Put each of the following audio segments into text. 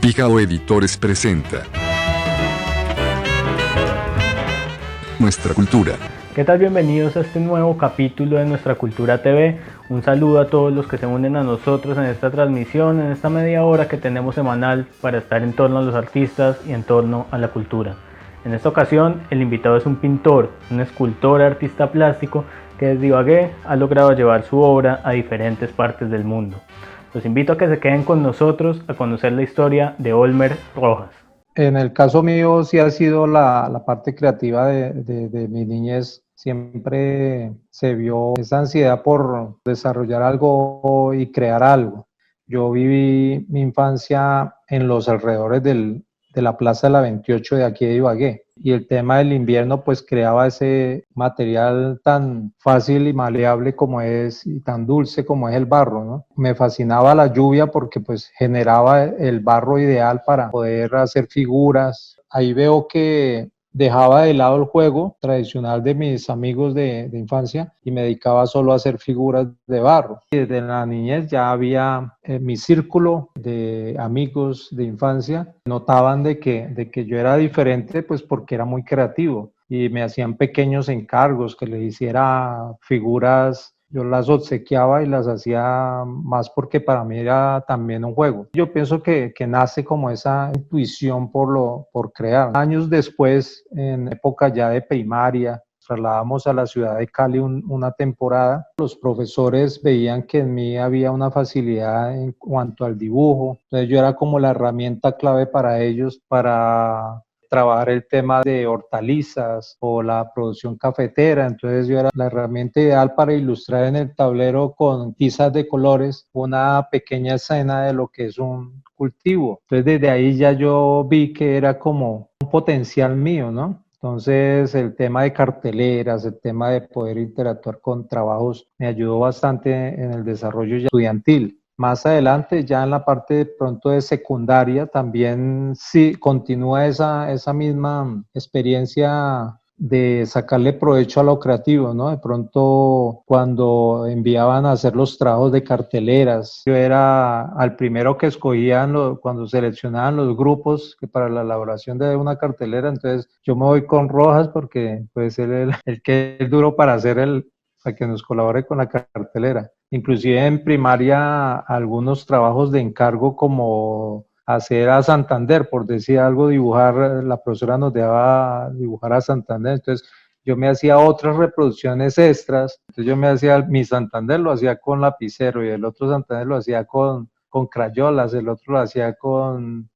Pijao Editores presenta Nuestra Cultura. ¿Qué tal? Bienvenidos a este nuevo capítulo de Nuestra Cultura TV. Un saludo a todos los que se unen a nosotros en esta transmisión, en esta media hora que tenemos semanal para estar en torno a los artistas y en torno a la cultura. En esta ocasión, el invitado es un pintor, un escultor, artista plástico que desde Ibagué ha logrado llevar su obra a diferentes partes del mundo. Los invito a que se queden con nosotros a conocer la historia de Olmer Rojas. En el caso mío sí ha sido la parte creativa de mi niñez. Siempre se vio esa ansiedad por desarrollar algo y crear algo. Yo viví mi infancia en los alrededores de la Plaza de la 28 de aquí de Ibagué. Y el tema del invierno pues creaba ese material tan fácil y maleable como es y tan dulce como es el barro, ¿no? Me fascinaba la lluvia porque pues generaba el barro ideal para poder hacer figuras. Ahí veo que dejaba de lado el juego tradicional de mis amigos de infancia y me dedicaba solo a hacer figuras de barro. Y desde la niñez ya había mi círculo de amigos de infancia, notaban de que yo era diferente pues porque era muy creativo y me hacían pequeños encargos que les hiciera figuras. Yo las obsequiaba y las hacía más porque para mí era también un juego. Yo pienso que nace como esa intuición por crear. Años después, en época ya de primaria, trasladamos a la ciudad de Cali una temporada. Los profesores veían que en mí había una facilidad en cuanto al dibujo. Entonces yo era como la herramienta clave para ellos para trabajar el tema de hortalizas o la producción cafetera. Entonces yo era la herramienta ideal para ilustrar en el tablero con tizas de colores una pequeña escena de lo que es un cultivo. Entonces desde ahí ya yo vi que era como un potencial mío, ¿no? Entonces el tema de carteleras, el tema de poder interactuar con trabajos me ayudó bastante en el desarrollo estudiantil. Más adelante, ya en la parte de pronto de secundaria, también sí continúa esa misma experiencia de sacarle provecho a lo creativo, ¿no? De pronto cuando enviaban a hacer los trabajos de carteleras, yo era al primero que escogían cuando seleccionaban los grupos que para la elaboración de una cartelera, entonces yo me voy con Rojas porque pues él el que es duro para hacer para que nos colabore con la cartelera. Inclusive en primaria algunos trabajos de encargo como hacer a Santander, por decir algo, dibujar, la profesora nos dejaba dibujar a Santander, entonces yo me hacía otras reproducciones extras, entonces yo me hacía mi Santander, lo hacía con lapicero y el otro Santander lo hacía con crayolas, el otro lo hacía con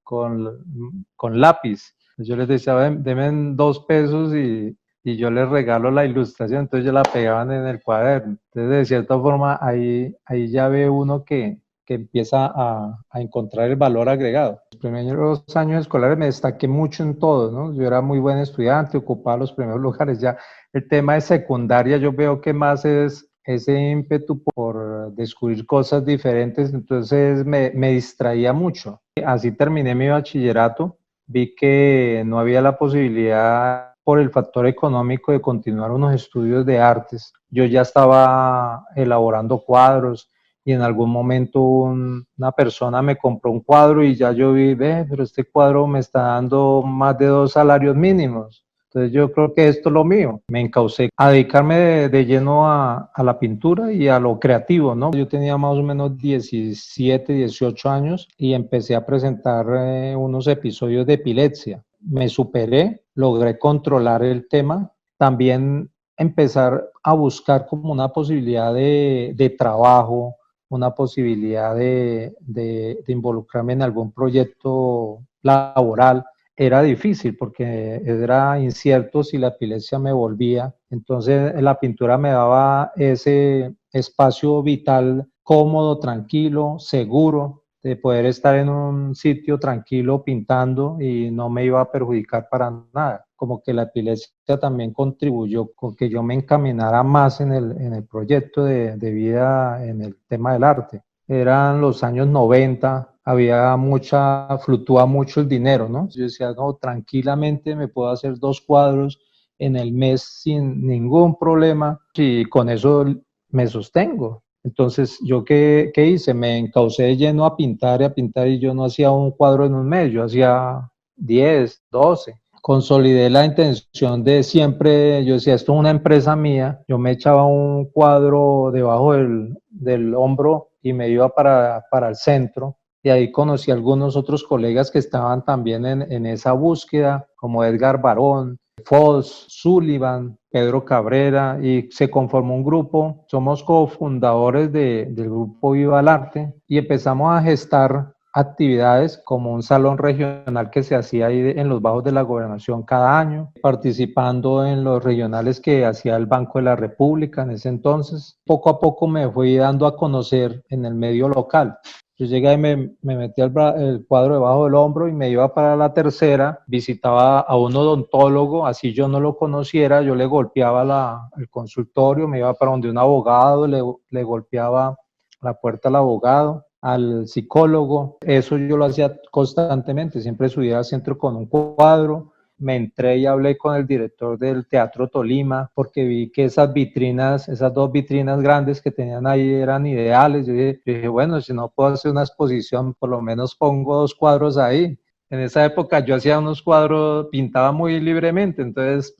lápiz. Yo les decía, denme 2 pesos y yo les regalo la ilustración, entonces yo la pegaban en el cuaderno. Entonces, de cierta forma, ahí ya ve uno que empieza a encontrar el valor agregado. Los primeros años escolares me destaqué mucho en todo, ¿no? Yo era muy buen estudiante, ocupaba los primeros lugares. Ya el tema de secundaria, yo veo que más es ese ímpetu por descubrir cosas diferentes, entonces me distraía mucho. Así terminé mi bachillerato, vi que no había la posibilidad por el factor económico de continuar unos estudios de artes. Yo ya estaba elaborando cuadros y en algún momento una persona me compró un cuadro y ya yo vi, pero este cuadro me está dando más de 2 salarios mínimos. Entonces yo creo que esto es lo mío. Me encaucé a dedicarme de lleno a la pintura y a lo creativo, ¿no? Yo tenía más o menos 17, 18 años y empecé a presentar unos episodios de epilepsia. Me superé, logré controlar el tema, también empezar a buscar como una posibilidad de trabajo, una posibilidad de involucrarme en algún proyecto laboral. Era difícil porque era incierto si la epilepsia me volvía, entonces la pintura me daba ese espacio vital cómodo, tranquilo, seguro, de poder estar en un sitio tranquilo pintando y no me iba a perjudicar para nada. Como que la epilepsia también contribuyó con que yo me encaminara más en el proyecto de vida en el tema del arte. Eran los años 90, fluctúa mucho el dinero, ¿no? Yo decía, no, tranquilamente me puedo hacer 2 cuadros en el mes sin ningún problema y con eso me sostengo. Entonces, ¿yo qué hice? Me encaucé de lleno a pintar y a pintar y yo no hacía un cuadro en un mes, yo hacía 10, 12. Consolidé la intención de siempre, yo decía, esto es una empresa mía, yo me echaba un cuadro debajo del hombro y me iba para el centro. Y ahí conocí a algunos otros colegas que estaban también en esa búsqueda, como Edgar Barón, Foz, Sullivan, Pedro Cabrera, y se conformó un grupo. Somos cofundadores del grupo Viva el Arte y empezamos a gestar actividades como un salón regional que se hacía ahí en los bajos de la gobernación cada año, participando en los regionales que hacía el Banco de la República en ese entonces. Poco a poco me fui dando a conocer en el medio local. Yo llegué y me metí el cuadro debajo del hombro y me iba para la tercera, visitaba a un odontólogo, así yo no lo conociera, yo le golpeaba el consultorio, me iba para donde un abogado, le golpeaba la puerta al abogado, al psicólogo. Eso yo lo hacía constantemente, siempre subía al centro con un cuadro. Me entré y hablé con el director del Teatro Tolima porque vi que esas vitrinas, esas dos vitrinas grandes que tenían ahí eran ideales. Yo dije, bueno, si no puedo hacer una exposición, por lo menos pongo 2 cuadros ahí. En esa época yo hacía unos cuadros, pintaba muy libremente, entonces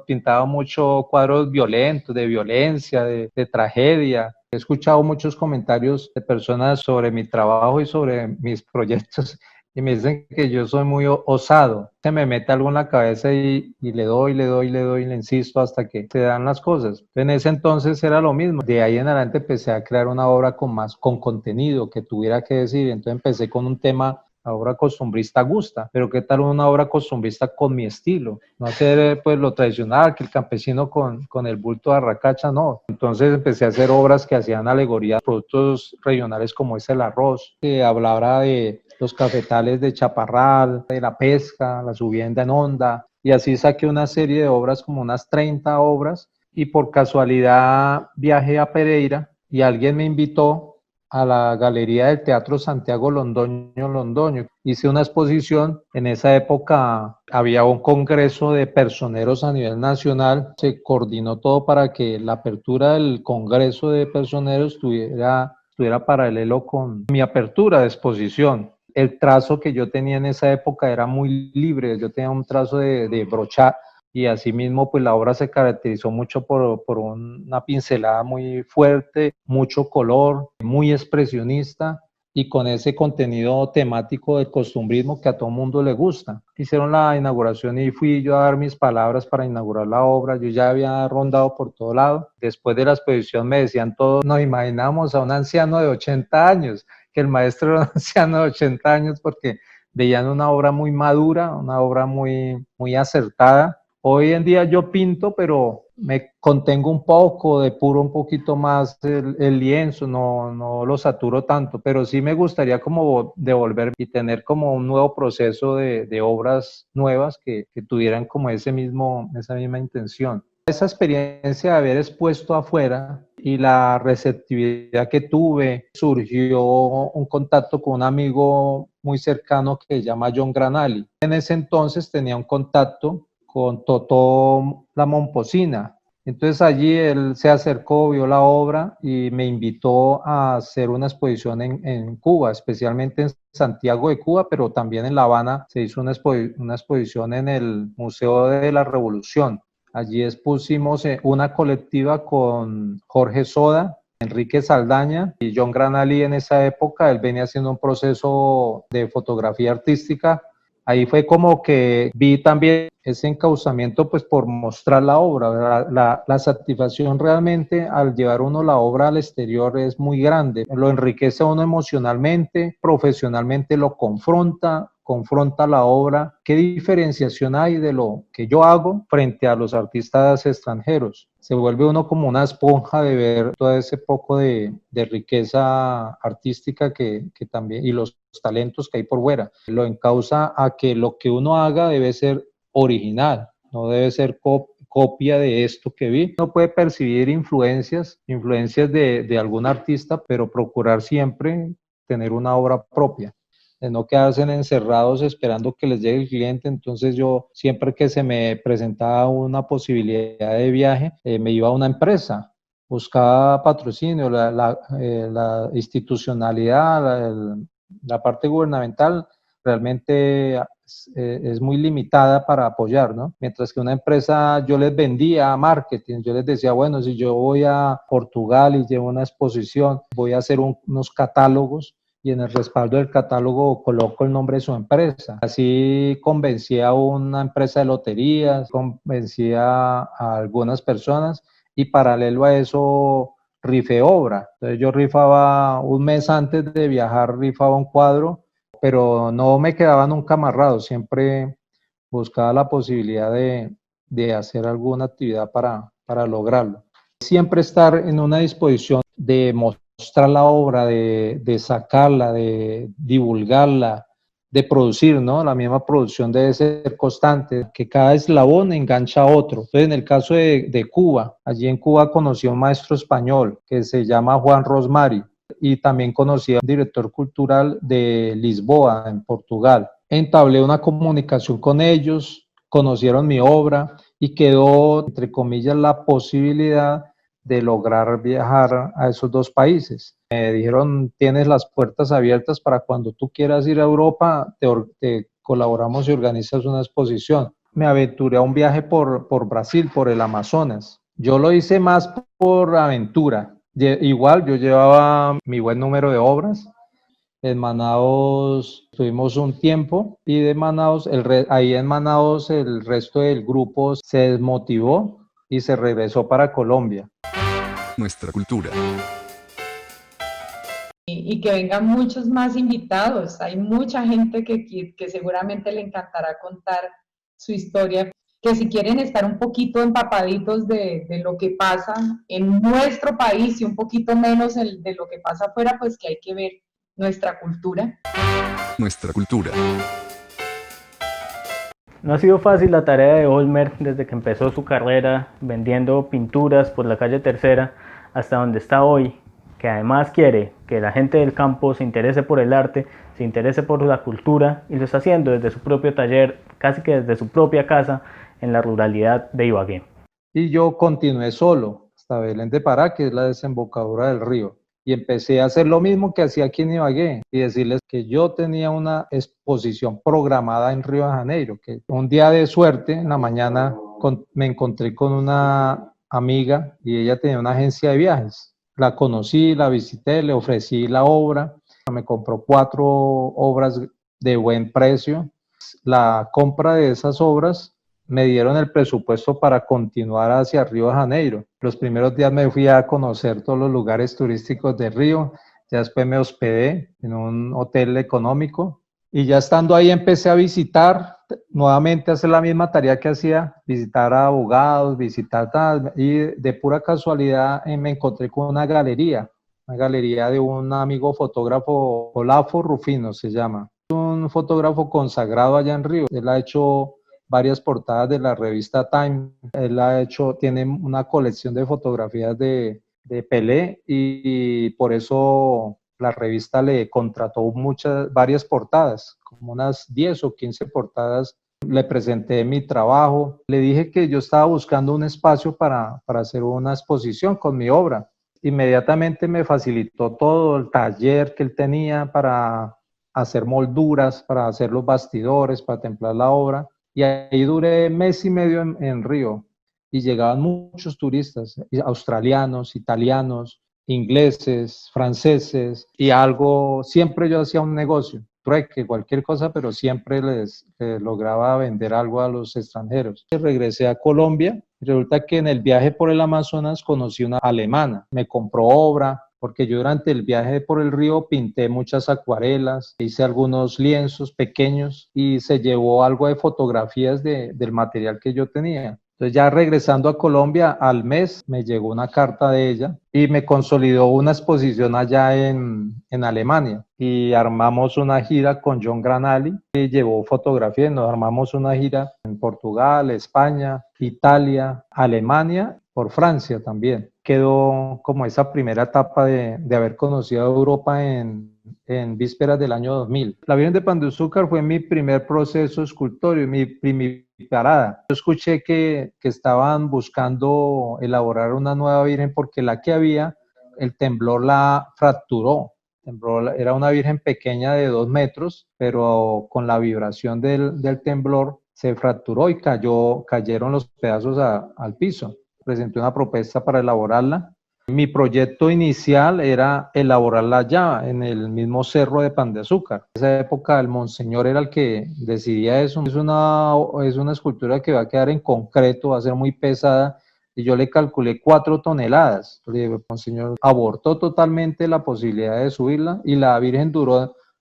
pintaba mucho cuadros violentos, de violencia, de tragedia. He escuchado muchos comentarios de personas sobre mi trabajo y sobre mis proyectos y me dicen que yo soy muy osado. Se me mete algo en la cabeza y le doy, le insisto hasta que se dan las cosas. En ese entonces era lo mismo. De ahí en adelante empecé a crear una obra con contenido que tuviera que decir. Entonces empecé con un tema. La obra costumbrista gusta, pero ¿qué tal una obra costumbrista con mi estilo? No hacer pues lo tradicional, que el campesino con el bulto de arracacha, no. Entonces empecé a hacer obras que hacían alegoría a productos regionales como es el arroz, que hablaba de los cafetales de Chaparral, de la pesca, la subienda en onda, y así saqué una serie de obras, como unas 30 obras, y por casualidad viajé a Pereira y alguien me invitó a la Galería del Teatro Santiago Londoño. Hice una exposición, en esa época había un congreso de personeros a nivel nacional, se coordinó todo para que la apertura del congreso de personeros estuviera paralelo con mi apertura de exposición. El trazo que yo tenía en esa época era muy libre, yo tenía un trazo de brochar, y asimismo pues la obra se caracterizó mucho por una pincelada muy fuerte, mucho color, muy expresionista y con ese contenido temático del costumbrismo que a todo mundo le gusta. Hicieron la inauguración y fui yo a dar mis palabras para inaugurar la obra. Yo ya había rondado por todo lado. Después de la exposición me decían todos, nos imaginamos a un anciano de 80 años, que el maestro era un anciano de 80 años porque veían una obra muy madura, una obra muy acertada. Hoy en día yo pinto, pero me contengo un poco, depuro un poquito más el lienzo, no lo saturo tanto, pero sí me gustaría como devolver y tener como un nuevo proceso de obras nuevas que tuvieran como esa misma intención. Esa experiencia de haber expuesto afuera y la receptividad que tuve, surgió un contacto con un amigo muy cercano que se llama John Granali. En ese entonces tenía un contacto con Totó La Momposina. Entonces allí él se acercó, vio la obra y me invitó a hacer una exposición en Cuba, especialmente en Santiago de Cuba, pero también en La Habana se hizo una exposición en el Museo de la Revolución. Allí expusimos una colectiva con Jorge Soda, Enrique Saldaña y John Granali. En esa época él venía haciendo un proceso de fotografía artística. Ahí fue como que vi también ese encauzamiento pues por mostrar la obra. La satisfacción realmente al llevar uno la obra al exterior es muy grande. Lo enriquece a uno emocionalmente, profesionalmente lo confronta la obra. ¿Qué diferenciación hay de lo que yo hago frente a los artistas extranjeros? Se vuelve uno como una esponja de ver todo ese poco de riqueza artística que también, y los talentos que hay por fuera. Lo encausa a que lo que uno haga debe ser original, no debe ser copia de esto que vi. Uno puede percibir influencias de algún artista, pero procurar siempre tener una obra propia, de no quedarse encerrados esperando que les llegue el cliente. Entonces yo siempre que se me presentaba una posibilidad de viaje, me iba a una empresa buscaba patrocinio, la institucionalidad, la parte gubernamental realmente es muy limitada para apoyar, ¿no? Mientras que una empresa, yo les vendía marketing, yo les decía, bueno, si yo voy a Portugal y llevo una exposición, voy a hacer unos catálogos y en el respaldo del catálogo coloco el nombre de su empresa. Así convencí a una empresa de loterías, convencí a algunas personas y paralelo a eso rifé obra. Entonces yo rifaba un mes antes de viajar, rifaba un cuadro, pero no me quedaba nunca amarrado, siempre buscaba la posibilidad de hacer alguna actividad para lograrlo. Siempre estar en una disposición de mostrar la obra, de sacarla, de divulgarla, de producir, ¿no? La misma producción debe ser constante, que cada eslabón engancha a otro. Entonces, en el caso de Cuba, allí en Cuba conocí a un maestro español que se llama Juan Rosmari y también conocí a un director cultural de Lisboa, en Portugal. Entablé una comunicación con ellos, conocieron mi obra y quedó, entre comillas, la posibilidad de lograr viajar a esos dos países. Me dijeron, tienes las puertas abiertas para cuando tú quieras ir a Europa, te colaboramos y organizas una exposición. Me aventuré a un viaje por Brasil, por el Amazonas. Yo lo hice más por aventura. Igual yo llevaba mi buen número de obras. En Manaos tuvimos un tiempo y de Manaos, ahí en Manaos el resto del grupo se desmotivó y se regresó para Colombia. Nuestra cultura. Y que vengan muchos más invitados. Hay mucha gente que seguramente le encantará contar su historia, que si quieren estar un poquito empapaditos de lo que pasa en nuestro país y un poquito menos de lo que pasa afuera, pues que hay que ver nuestra cultura. Nuestra cultura. No ha sido fácil la tarea de Olmer desde que empezó su carrera vendiendo pinturas por la calle Tercera hasta donde está hoy, que además quiere que la gente del campo se interese por el arte, se interese por la cultura y lo está haciendo desde su propio taller, casi que desde su propia casa en la ruralidad de Ibagué. Y yo continué solo hasta Belén de Pará, que es la desembocadura del río. Y empecé a hacer lo mismo que hacía aquí en Ibagué y decirles que yo tenía una exposición programada en Río de Janeiro, que un día de suerte, en la mañana, me encontré con una amiga y ella tenía una agencia de viajes. La conocí, la visité, le ofrecí la obra, me compró 4 obras de buen precio. La compra de esas obras me dieron el presupuesto para continuar hacia Río de Janeiro. Los primeros días me fui a conocer todos los lugares turísticos de Río, ya después me hospedé en un hotel económico y ya estando ahí empecé a visitar, nuevamente a hacer la misma tarea que hacía, visitar a abogados, visitar tal, y de pura casualidad me encontré con una galería de un amigo fotógrafo, Olafo Rufino se llama, un fotógrafo consagrado allá en Río. Él ha hecho varias portadas de la revista Time. Él tiene una colección de fotografías de Pelé y por eso la revista le contrató varias portadas, como unas 10 o 15 portadas. Le presenté mi trabajo, le dije que yo estaba buscando un espacio para hacer una exposición con mi obra. Inmediatamente me facilitó todo el taller que él tenía para hacer molduras, para hacer los bastidores, para templar la obra. Y ahí duré mes y medio en Río y llegaban muchos turistas, australianos, italianos, ingleses, franceses y siempre yo hacía un negocio, trueque, cualquier cosa, pero siempre les lograba vender algo a los extranjeros. Regresé a Colombia y resulta que en el viaje por el Amazonas conocí una alemana, me compró obra, porque yo durante el viaje por el río pinté muchas acuarelas, hice algunos lienzos pequeños y se llevó algo de fotografías del material que yo tenía. Entonces ya regresando a Colombia, al mes me llegó una carta de ella y me consolidó una exposición allá en Alemania y armamos una gira con John Granali que llevó fotografía y nos armamos una gira en Portugal, España, Italia, Alemania, por Francia también. Quedó como esa primera etapa de haber conocido Europa en en vísperas del año 2000. La Virgen de Pan de Azúcar fue mi primer proceso escultórico, mi parada. Yo escuché que estaban buscando elaborar una nueva Virgen porque la que había, el temblor la fracturó. Era una Virgen pequeña de 2 metros, pero con la vibración del temblor se fracturó y cayeron los pedazos al piso. Presenté una propuesta para elaborarla. Mi proyecto inicial era elaborarla allá, en el mismo cerro de Pan de Azúcar. En esa época el monseñor era el que decidía eso. Es una escultura que va a quedar en concreto, va a ser muy pesada, y yo le calculé 4 toneladas. El monseñor abortó totalmente la posibilidad de subirla, y la Virgen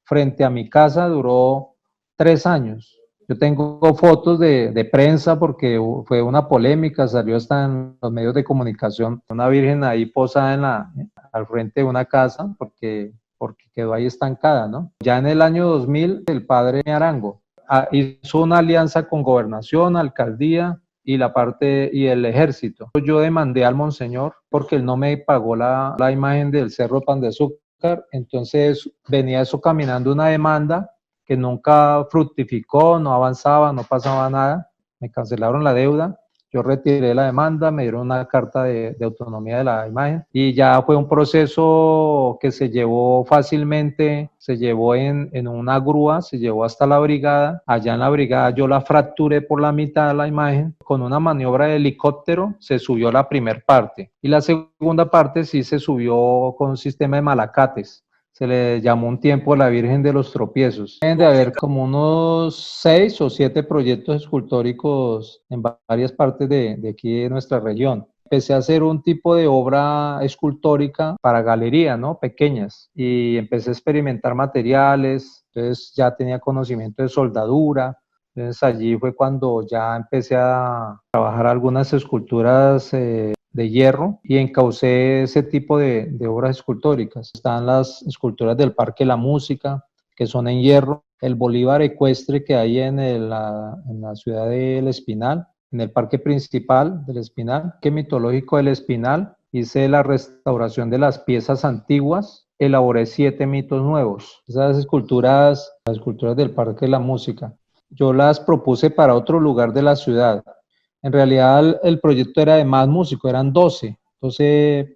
frente a mi casa, duró 3 años. Yo tengo fotos de prensa porque fue una polémica, salió hasta en los medios de comunicación, una Virgen ahí posada al frente de una casa porque quedó ahí estancada, ¿no? Ya en el año 2000, el padre Arango hizo una alianza con Gobernación, Alcaldía y el Ejército. Yo demandé al monseñor porque él no me pagó la imagen del Cerro Pan de Azúcar, entonces venía eso caminando una demanda que nunca fructificó, no avanzaba, no pasaba nada, me cancelaron la deuda, yo retiré la demanda, me dieron una carta de autonomía de la imagen y ya fue un proceso que se llevó fácilmente, se llevó en una grúa, se llevó hasta la brigada. Allá en la brigada yo la fracturé por la mitad de la imagen, con una maniobra de helicóptero se subió la primera parte y la segunda parte sí se subió con un sistema de malacates. Se le llamó un tiempo la Virgen de los Tropiezos. Deben de haber como unos 6 o 7 proyectos escultóricos en varias partes de aquí de nuestra región. Empecé a hacer un tipo de obra escultórica para galerías, ¿no? Pequeñas. Y empecé a experimentar materiales, entonces ya tenía conocimiento de soldadura. Entonces allí fue cuando ya empecé a trabajar algunas esculturas de hierro y encaucé ese tipo de obras escultóricas. Están las esculturas del Parque La Música, que son en hierro, el Bolívar ecuestre que hay en la ciudad del Espinal, en el parque principal del Espinal, el parque mitológico del Espinal. Hice la restauración de las piezas antiguas, elaboré 7 mitos nuevos. Esas esculturas, las esculturas del Parque La Música, yo las propuse para otro lugar de la ciudad. En realidad el proyecto era de más músicos, eran 12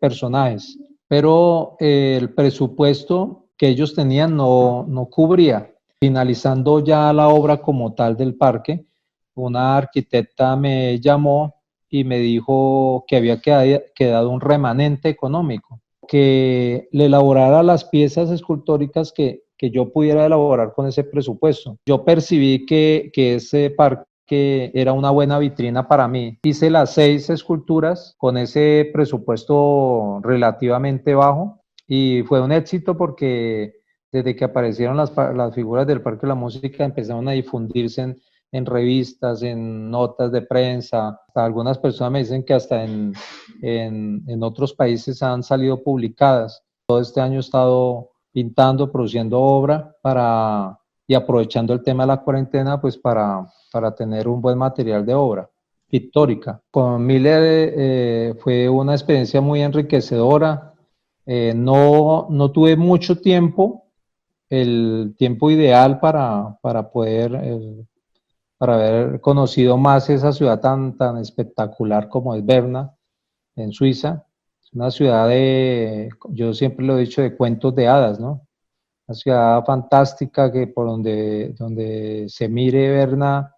personajes, pero el presupuesto que ellos tenían no cubría. Finalizando ya la obra como tal del parque, una arquitecta me llamó y me dijo que había quedado un remanente económico, que le elaborara las piezas escultóricas que yo pudiera elaborar con ese presupuesto. Yo percibí que ese parque era una buena vitrina para mí. Hice las 6 esculturas con ese presupuesto relativamente bajo y fue un éxito porque desde que aparecieron las figuras del Parque de la Música empezaron a difundirse en revistas, en notas de prensa. Algunas personas me dicen que hasta en otros países han salido publicadas. Todo este año he estado pintando, produciendo obra y aprovechando el tema de la cuarentena pues para tener un buen material de obra pictórica. Con Miller fue una experiencia muy enriquecedora. No tuve mucho tiempo, el tiempo ideal para haber conocido más esa ciudad tan espectacular como es Berna, en Suiza. Es una ciudad yo siempre lo he dicho, de cuentos de hadas, ¿no? Una ciudad fantástica que por donde se mire Berna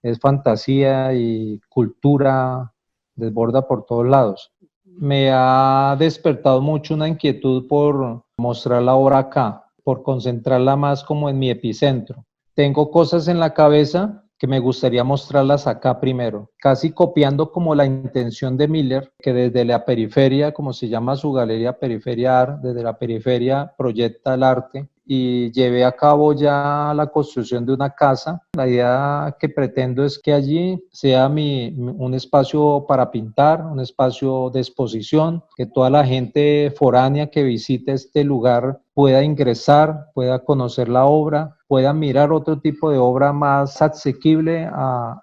es fantasía y cultura, desborda por todos lados. Me ha despertado mucho una inquietud por mostrar la obra acá, por concentrarla más como en mi epicentro. Tengo cosas en la cabeza que me gustaría mostrarlas acá primero, casi copiando como la intención de Miller, que desde la periferia, como se llama su galería Periferia Art, desde la periferia proyecta el arte, y llevé a cabo ya la construcción de una casa. La idea que pretendo es que allí sea un espacio para pintar, un espacio de exposición, que toda la gente foránea que visite este lugar pueda ingresar, pueda conocer la obra, pueda mirar otro tipo de obra más asequible a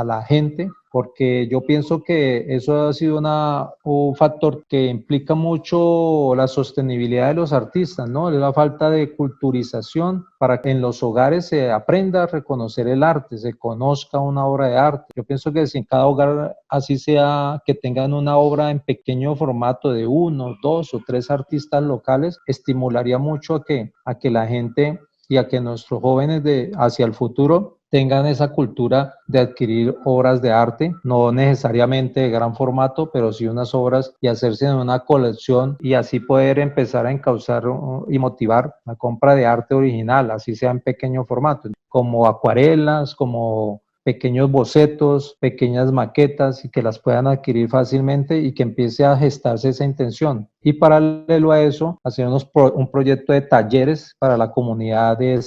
la gente, porque yo pienso que eso ha sido un factor que implica mucho la sostenibilidad de los artistas, ¿no? Es la falta de culturización para que en los hogares se aprenda a reconocer el arte, se conozca una obra de arte. Yo pienso que si en cada hogar, así sea, que tengan una obra en pequeño formato de 1, 2 o 3 artistas locales, estimularía mucho a que la gente y a que nuestros jóvenes hacia el futuro tengan esa cultura de adquirir obras de arte, no necesariamente de gran formato, pero sí unas obras y hacerse en una colección y así poder empezar a encauzar y motivar la compra de arte original, así sea en pequeño formato, como acuarelas, como pequeños bocetos, pequeñas maquetas y que las puedan adquirir fácilmente y que empiece a gestarse esa intención. Y paralelo a eso, hacer un proyecto de talleres para la comunidad de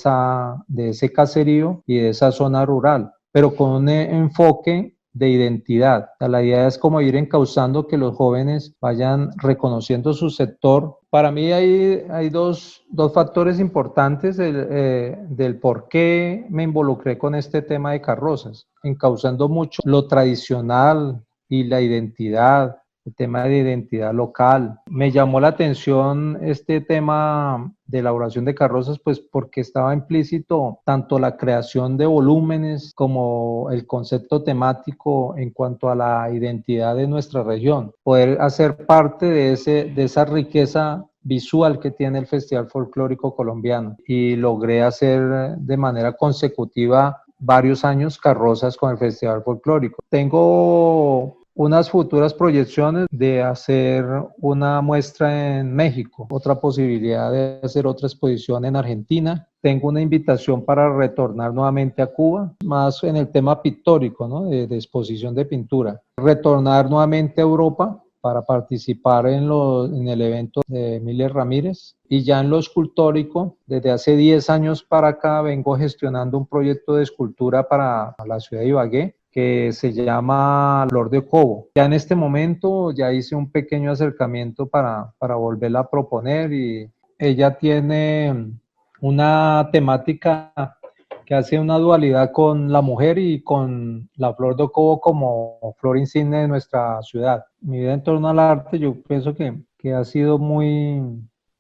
ese caserío y de esa zona rural, pero con un enfoque de identidad. La idea es como ir encauzando que los jóvenes vayan reconociendo su sector. Para mí hay dos factores importantes del por qué me involucré con este tema de carrozas, encauzando mucho lo tradicional y la identidad, el tema de identidad local. Me llamó la atención este tema de elaboración de carrozas, pues porque estaba implícito tanto la creación de volúmenes como el concepto temático en cuanto a la identidad de nuestra región. Poder hacer parte de esa riqueza visual que tiene el Festival Folclórico Colombiano y logré hacer de manera consecutiva varios años carrozas con el Festival Folclórico. Tengo unas futuras proyecciones de hacer una muestra en México, otra posibilidad de hacer otra exposición en Argentina. Tengo una invitación para retornar nuevamente a Cuba, más en el tema pictórico, ¿no? de exposición de pintura. Retornar nuevamente a Europa para participar en el evento de Emilia Ramírez. Y ya en lo escultórico, desde hace 10 años para acá vengo gestionando un proyecto de escultura para la ciudad de Ibagué, que se llama Flor de Cobo. Ya en este momento ya hice un pequeño acercamiento para volverla a proponer y ella tiene una temática que hace una dualidad con la mujer y con la flor de cobo como flor insignia de nuestra ciudad. Mi vida en torno al arte yo pienso que ha sido muy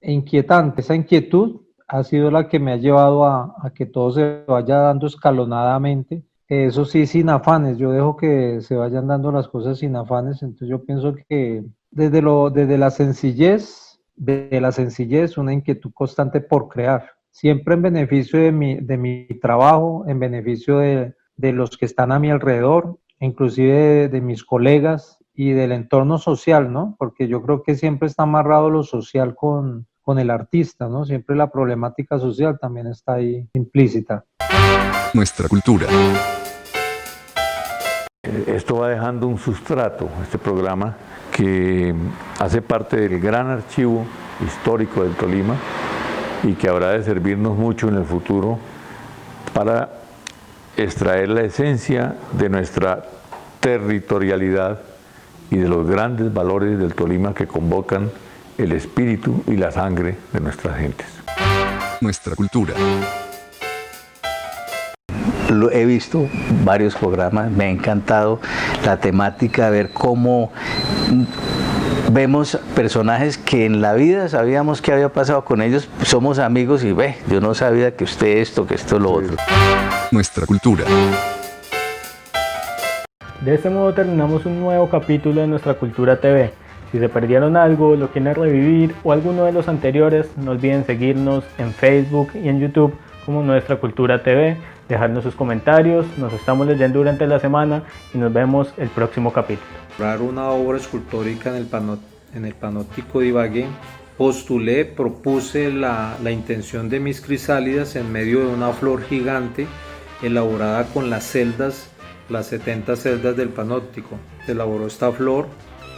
inquietante. Esa inquietud ha sido la que me ha llevado a que todo se vaya dando escalonadamente. Eso sí, sin afanes, yo dejo que se vayan dando las cosas sin afanes, entonces yo pienso que desde la sencillez, una inquietud constante por crear, siempre en beneficio de mi trabajo, en beneficio de los que están a mi alrededor, inclusive de mis colegas y del entorno social, ¿no? Porque yo creo que siempre está amarrado lo social con el artista, ¿no? Siempre la problemática social también está ahí implícita. Nuestra cultura. Esto va dejando un sustrato, este programa, que hace parte del gran archivo histórico del Tolima y que habrá de servirnos mucho en el futuro para extraer la esencia de nuestra territorialidad y de los grandes valores del Tolima que convocan el espíritu y la sangre de nuestras gentes. Nuestra cultura. He visto varios programas, me ha encantado la temática, ver cómo vemos personajes que en la vida sabíamos qué había pasado con ellos, somos amigos y yo no sabía que usted esto, que esto, lo otro. Nuestra cultura. De este modo terminamos un nuevo capítulo de Nuestra Cultura TV. Si se perdieron algo, lo quieren revivir o alguno de los anteriores, no olviden seguirnos en Facebook y en YouTube como Nuestra Cultura TV, dejarnos sus comentarios, nos estamos leyendo durante la semana y nos vemos el próximo capítulo. Una obra escultórica en el Panóptico de Ibagué, propuse la intención de mis crisálidas en medio de una flor gigante elaborada con las 70 celdas del Panóptico. Se elaboró esta flor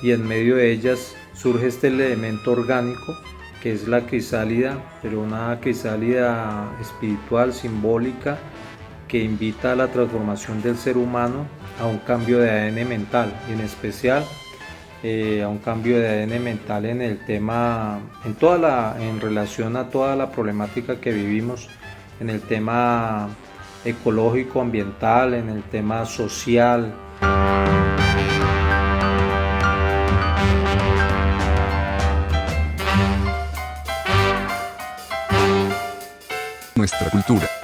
y en medio de ellas surge este elemento orgánico que es la crisálida, pero una crisálida espiritual, simbólica, que invita a la transformación del ser humano a un cambio de ADN mental, y en especial a un cambio de ADN mental en el tema, en relación a toda la problemática que vivimos, en el tema ecológico, ambiental, en el tema social. Nuestra cultura.